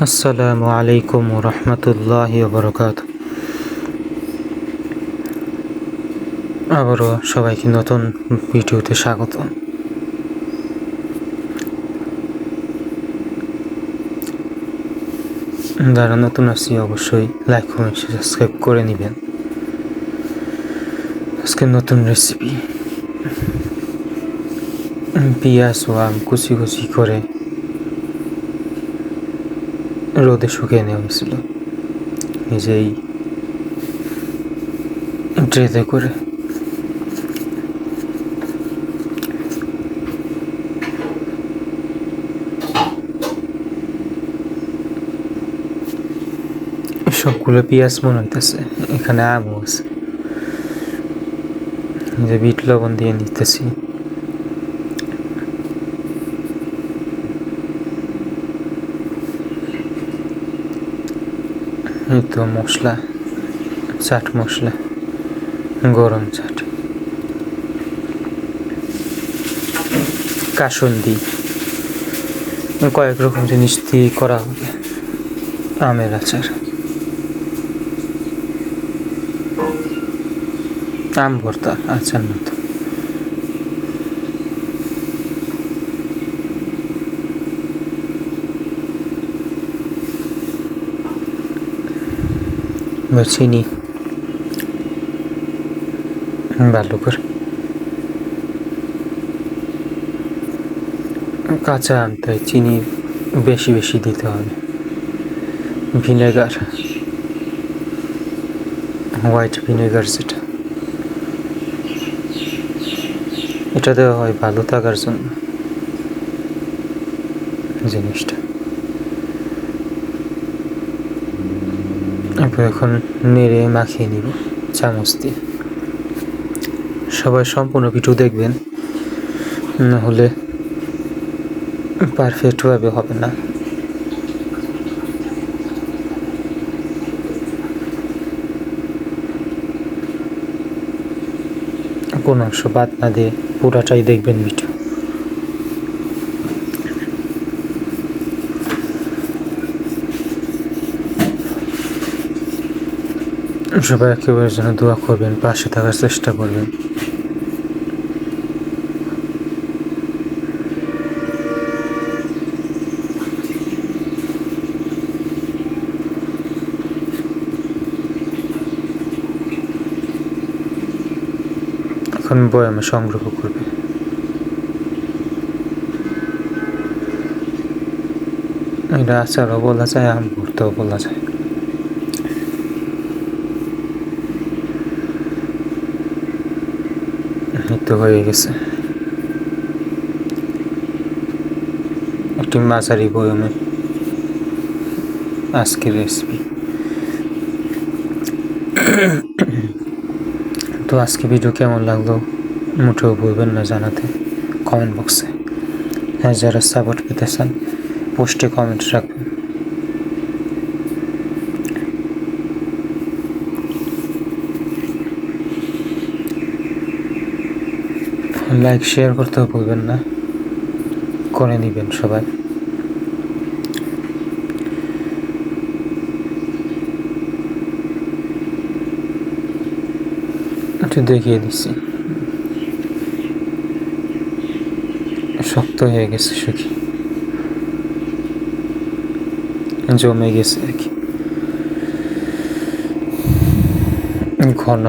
আসসালামু আলাইকুম রহমতুল্লাহি ওবরাকাতুহু। আবারও সবাইকে নতুন ভিডিওতে স্বাগত। যারা নতুন আছি অবশ্যই লাইক কমেন্ট সাবস্ক্রাইব করে নেবেন। আজকে নতুন রেসিপি, পেঁয়াজ ও আম কুচি কুচি করে রোদে শুকিয়ে নেওয়া হয়েছিল, নিজেই ট্রেতে করে। সবগুলো পেঁয়াজ মনে হইতেছে, এখানে আমও আছে, যে বিট লবণ দিয়ে নিতেছি। এই তো মশলা, চাট মশলা, গরম চাট, কাসুন্দি, কয়েক রকম জিনিস দিয়ে করা হবে। আমের আচার, আম ভর্তা, আচার মতো। চিনি ভালো করে, কাঁচা আনতে হয়, চিনি বেশি বেশি দিতে হবে। ভিনেগার, হোয়াইট ভিনেগার, যেটা এটা দেওয়া হয় ভালো থাকার জন্য জিনিসটা। এখন নেড়ে মাখিয়ে নিব চামচ দিয়ে। সবাই সম্পূর্ণ ভিডিও দেখবেন, না হলে পারফেক্টভাবে হবে না। কোনো অংশ বাদ না দিয়ে পুরাটাই দেখবেন ভিডিও। সবাই একেবারে যেন দোয়া করবেন, পাশে থাকার চেষ্টা করবেন। এখন বয়ামে সংগ্রহ করবে। এটা আচারও বলা যায়, আম ভর্তাও বলা যায়। তো হয়ে গেছে একটি মাঝারি বয়ামে আজকের রেসিপি। তো আজকে ভিডিও কেমন লাগলো মোটেও ভুলবেন না জানাতে কমেন্ট বক্সে। হ্যাঁ, যারা সাপোর্ট পেতে চান পোস্টে কমেন্ট রাখবেন। লাইক শেয়ার করতেও ভুলবেন না, করে নেবেন সবাই। একটু দেখিয়ে দিচ্ছি, শক্ত হয়ে গেছে, শুকি জমে গেছে আর কি, ঘন।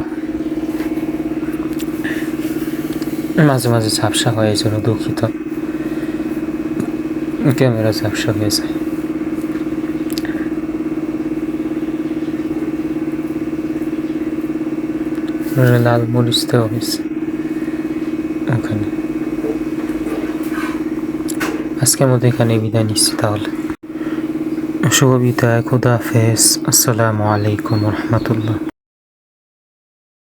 মাঝে মাঝে ঝাপসা হয়, এই জন্য দুঃখিত, ক্যামেরা ঝাপসা হয়ে যায়। লাল মরিচ দেওয়া হয়েছে ওখানে। আজকের মধ্যে এখানে বিদায় নিচ্ছি তাহলে। শুভ বিদায়, খুদা হাফেজ, আসসালামু আলাইকুম রহমতুল্লাহ।